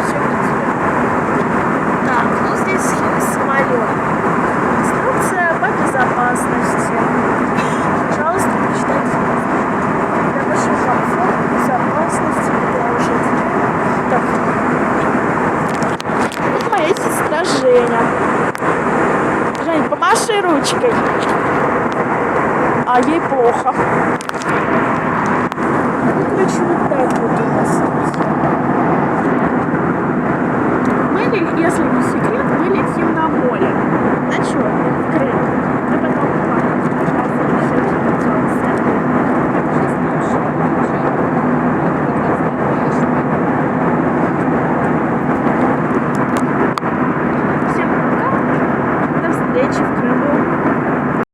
все видели. Так, ну здесь самолет. Инструкция по безопасности. Пожалуйста, почитайте. Для вашего комфорта, безопасности, для лошади. Так. Это моя сестра Женя. Жень, помаши ручкой. А ей плохо. Ну, короче, вот так вот у нас. Мы, если не секрет, мы летим на море. На чё? В Крым. Мы потом всем пока. До встречи в Крыму.